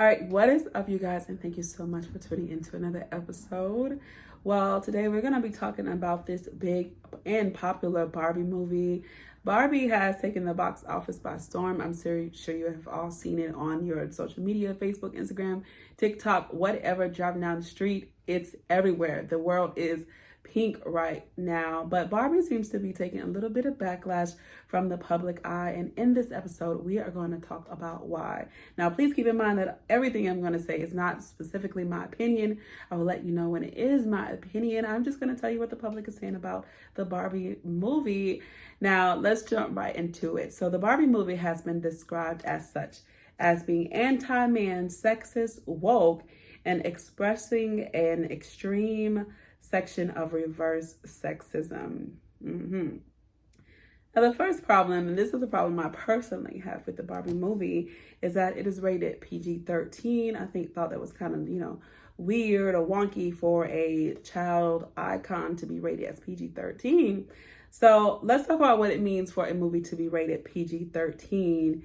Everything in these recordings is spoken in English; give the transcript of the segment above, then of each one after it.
All right, what is up, you guys? And thank you so much for tuning into another episode. Well, today we're going to be talking about this big and popular Barbie movie. Barbie has taken the box office by storm. I'm sure you have all seen it on your social media, Facebook, Instagram, TikTok, whatever, driving down the street. It's everywhere. The world is pink right now, but Barbie seems to be taking a little bit of backlash from the public eye, and in this episode we are going to talk about why. Now please keep in mind that everything I'm going to say is not specifically my opinion. I will let you know when it is my opinion. I'm just going to tell you what the public is saying about the Barbie movie. Now let's jump right into it. So the Barbie movie has been described as such, as being anti-man, sexist, woke, and expressing an extreme section of reverse sexism. Now, the first problem, and this is a problem I personally have with the Barbie movie, is that it is rated PG-13. Thought that was kind of, weird or wonky for a child icon to be rated as PG-13. So let's talk about what it means for a movie to be rated PG-13.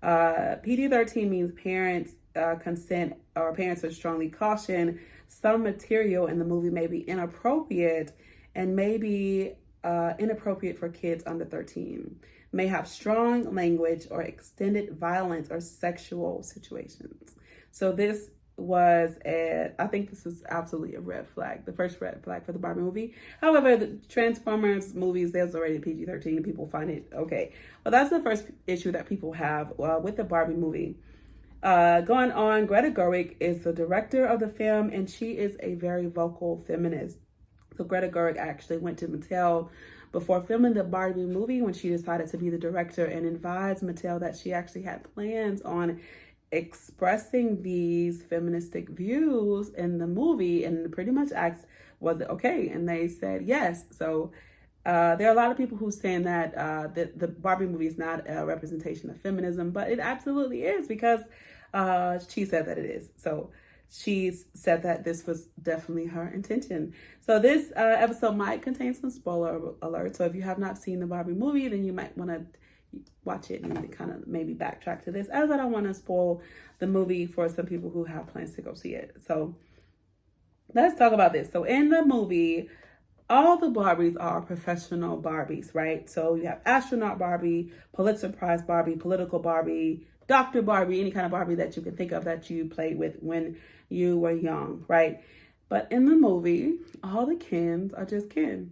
PG-13 means parents consent, or parents are strongly caution some material in the movie may be inappropriate and may be inappropriate for kids under 13, may have strong language or extended violence or sexual situations. So this was I think this is absolutely a red flag, the first red flag for the Barbie movie. However, the Transformers movies, there's already PG-13 and people find it okay. Well, that's the first issue that people have with the Barbie movie. Going on, Greta Gerwig is the director of the film, and she is a very vocal feminist. So Greta Gerwig actually went to Mattel before filming the Barbie movie when she decided to be the director, and advised Mattel that she actually had plans on expressing these feministic views in the movie, and pretty much asked, was it okay? And they said yes. So there are a lot of people who saying that the Barbie movie is not a representation of feminism, but it absolutely is, because she said that it is. So she's said that this was definitely her intention. So this episode might contain some spoiler alerts. So if you have not seen the Barbie movie, then you might want to watch it and kind of maybe backtrack to this, as I don't want to spoil the movie for some people who have plans to go see it. So let's talk about this. So in the movie, all the Barbies are professional Barbies, right? So you have astronaut Barbie, Pulitzer Prize Barbie, political Barbie, Dr. Barbie, any kind of Barbie that you can think of that you played with when you were young, right? But in the movie, all the Kens are just Ken.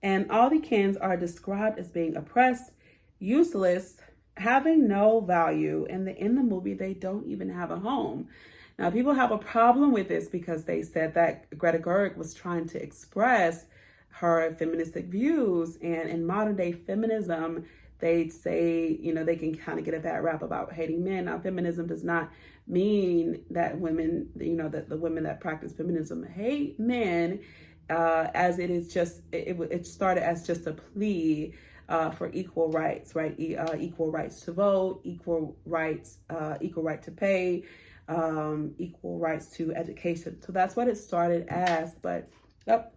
And all the Kens are described as being oppressed, useless, having no value. And in the movie, they don't even have a home. Now, people have a problem with this because they said that Greta Gerwig was trying to express her feministic views. And in modern day feminism, they'd say, they can kind of get a bad rap about hating men. Now, feminism does not mean that women, that the women that practice feminism hate men, as it is just, it started as just a plea for equal rights, right? Equal rights to vote, equal right to pay, equal rights to education. So that's what it started as. But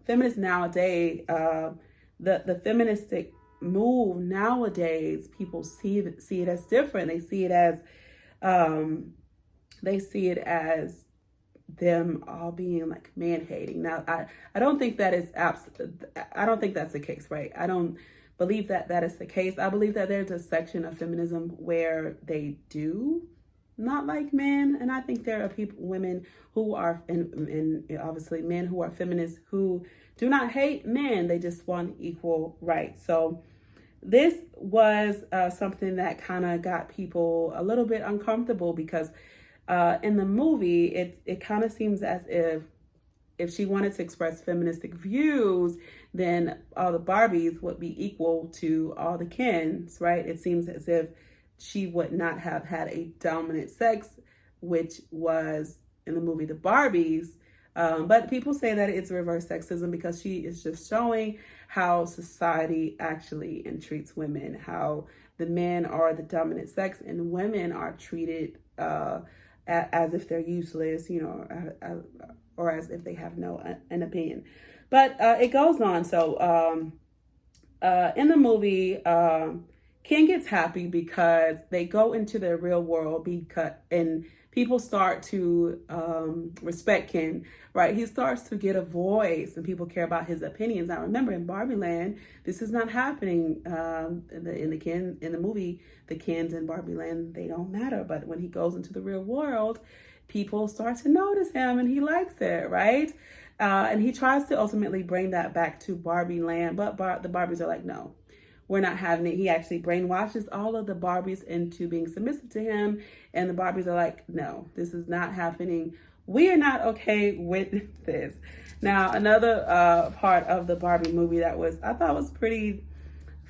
feminists nowadays, the feministic move nowadays, people see it as different. They see it as them all being like man hating. Now, I don't think that is I don't think that's the case, right? I don't believe that is the case. I believe that there's a section of feminism where they do not like men, and I think there are women who are, and obviously men who are feminists, who do not hate men. They just want equal rights. So this was something that kind of got people a little bit uncomfortable, because in the movie, it kind of seems as if she wanted to express feministic views, then all the Barbies would be equal to all the Kens, right? It seems as if she would not have had a dominant sex, which was in the movie the Barbies. But people say that it's reverse sexism, because she is just showing how society actually entreats women, how the men are the dominant sex and women are treated as if they're useless, or as if they have an opinion. But it goes on. So in the movie, Ken gets happy because they go into the real world, and people start to respect Ken, right? He starts to get a voice and people care about his opinions. Now, remember, in Barbie Land, this is not happening in the movie. The Kens in Barbie Land, they don't matter. But when he goes into the real world, people start to notice him and he likes it, right? And he tries to ultimately bring that back to Barbie Land, but the Barbies are like, no, we're not having it. He actually brainwashes all of the Barbies into being submissive to him. And the Barbies are like, no, this is not happening. We are not okay with this. Now, another part of the Barbie movie that I thought was pretty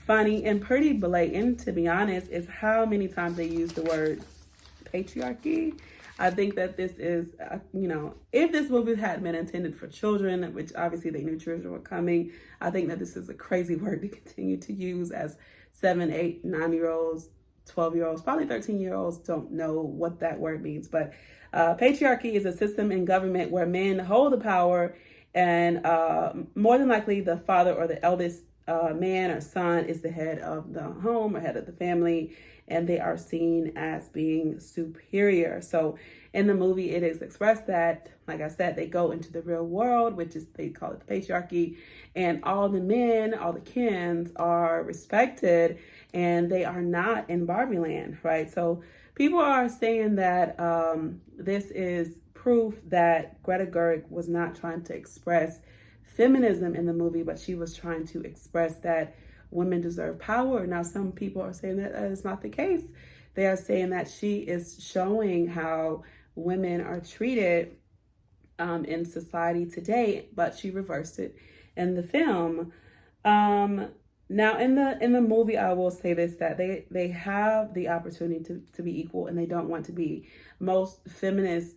funny and pretty blatant, to be honest, is how many times they use the word patriarchy. I think that this is, if this movie had been intended for children, which obviously they knew children were coming, I think that this is a crazy word to continue to use as 7, 8, 9-year-olds, 12-year-olds, probably 13-year-olds don't know what that word means. But patriarchy is a system in government where men hold the power, and more than likely the father or the eldest man or son is the head of the home or head of the family, and they are seen as being superior. So in the movie, it is expressed that, like I said, they go into the real world, which is, they call it the patriarchy, and all the men, all the Kens are respected, and they are not in Barbie Land, right? So people are saying that this is proof that Greta Gerwig was not trying to express feminism in the movie, but she was trying to express that women deserve power. Now, some people are saying that is not the case. They are saying that she is showing how women are treated in society today, but she reversed it in the film. Now, in the movie, I will say this, that they have the opportunity to be equal, and they don't want to be. Most feminists,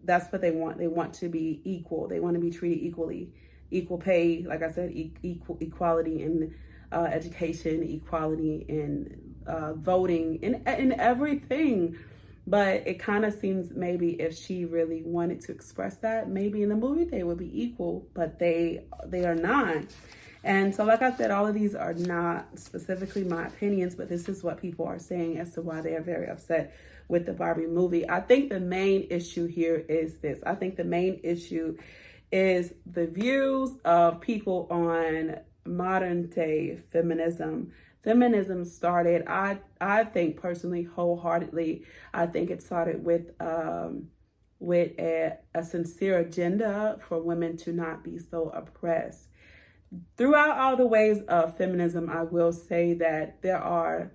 that's what they want. They want to be equal. They want to be treated equally. Equal pay, like I said, equality in education, equality in voting, in everything. But it kind of seems maybe if she really wanted to express that, maybe in the movie they would be equal, but they are not. And so, like I said, all of these are not specifically my opinions, but this is what people are saying as to why they are very upset with the Barbie movie. I think the main issue here is this. I think the main issue is the views of people on modern day feminism. Feminism started, I think personally, wholeheartedly, I think it started with a sincere agenda for women to not be so oppressed. Throughout all the ways of feminism, I will say that there are,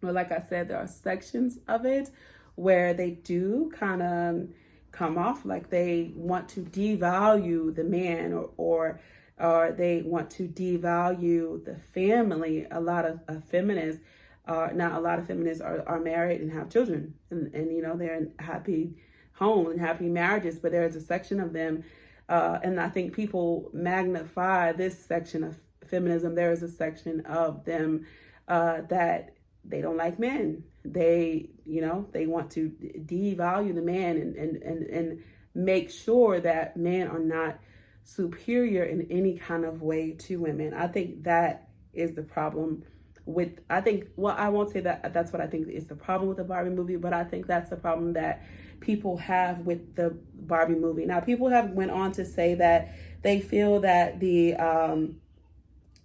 well, like I said, there are sections of it where they do kind of come off like they want to devalue the man, or they want to devalue the family. A lot of feminists, not a lot of feminists are married and have children, and they're in happy homes and happy marriages, but there is a section of them, and I think people magnify this section of feminism. There is a section of them that they don't like men. They want to devalue the man and make sure that men are not superior in any kind of way to women. I think that is the problem with, I won't say that that's what I think is the problem with the Barbie movie, but I think that's the problem that people have with the Barbie movie. Now, people have went on to say that they feel that the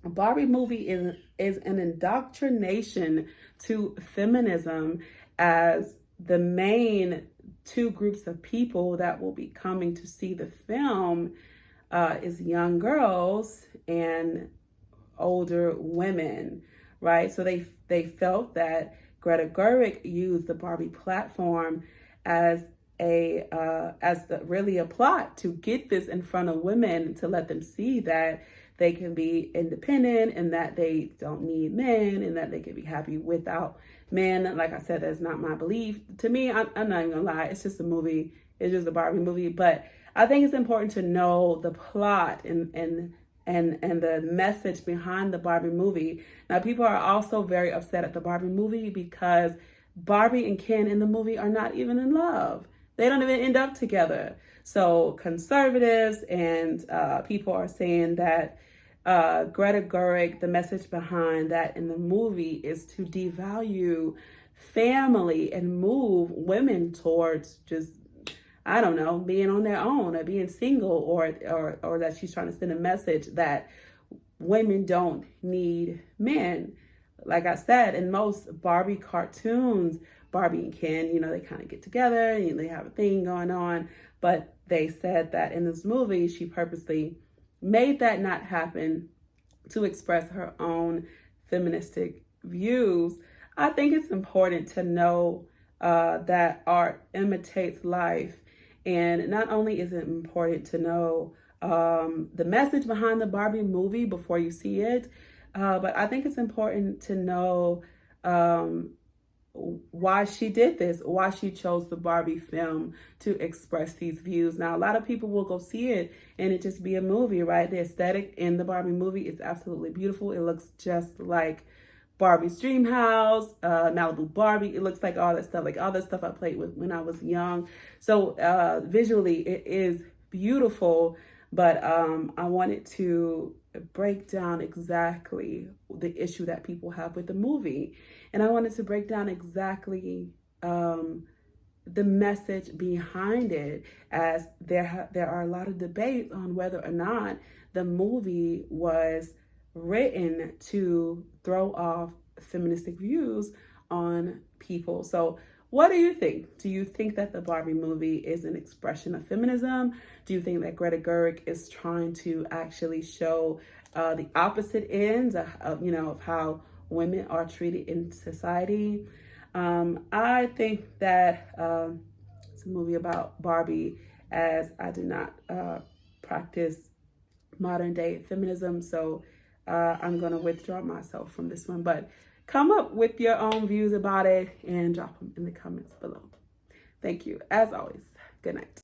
Barbie movie is an indoctrination to feminism, as the main two groups of people that will be coming to see the film is young girls and older women, right? So they felt that Greta Gerwig used the Barbie platform as really a plot to get this in front of women, to let them see that they can be independent and that they don't need men and that they can be happy without men. Like I said, that's not my belief. To me, I'm not even gonna lie, it's just a movie. It's just a Barbie movie. But I think it's important to know the plot and the message behind the Barbie movie. Now, people are also very upset at the Barbie movie because Barbie and Ken in the movie are not even in love. They don't even end up together. So conservatives and people are saying that Greta Gerwig, the message behind that in the movie is to devalue family and move women towards just, I don't know, being on their own or being single, or that she's trying to send a message that women don't need men. Like I said, in most Barbie cartoons, Barbie and Ken, they kind of get together and they have a thing going on. But they said that in this movie, she purposely made that not happen to express her own feministic views. I think it's important to know that art imitates life. And not only is it important to know the message behind the Barbie movie before you see it, but I think it's important to know why she did this, why she chose the Barbie film to express these views. Now, a lot of people will go see it and it just be a movie, right? The aesthetic in the Barbie movie is absolutely beautiful. It looks just like Barbie's dream house, Malibu Barbie. It looks like all that stuff I played with when I was young. So visually, it is beautiful, but I wanted to break down exactly the issue that people have with the movie. And I wanted to break down exactly the message behind it, as there are a lot of debates on whether or not the movie was written to throw off feministic views on people. So what do you think? Do you think that the Barbie movie is an expression of feminism? Do you think that Greta Gerwig is trying to actually show the opposite ends of how women are treated in society? I think that it's a movie about Barbie, as I do not practice modern day feminism. So I'm going to withdraw myself from this one, but come up with your own views about it and drop them in the comments below. Thank you. As always, good night.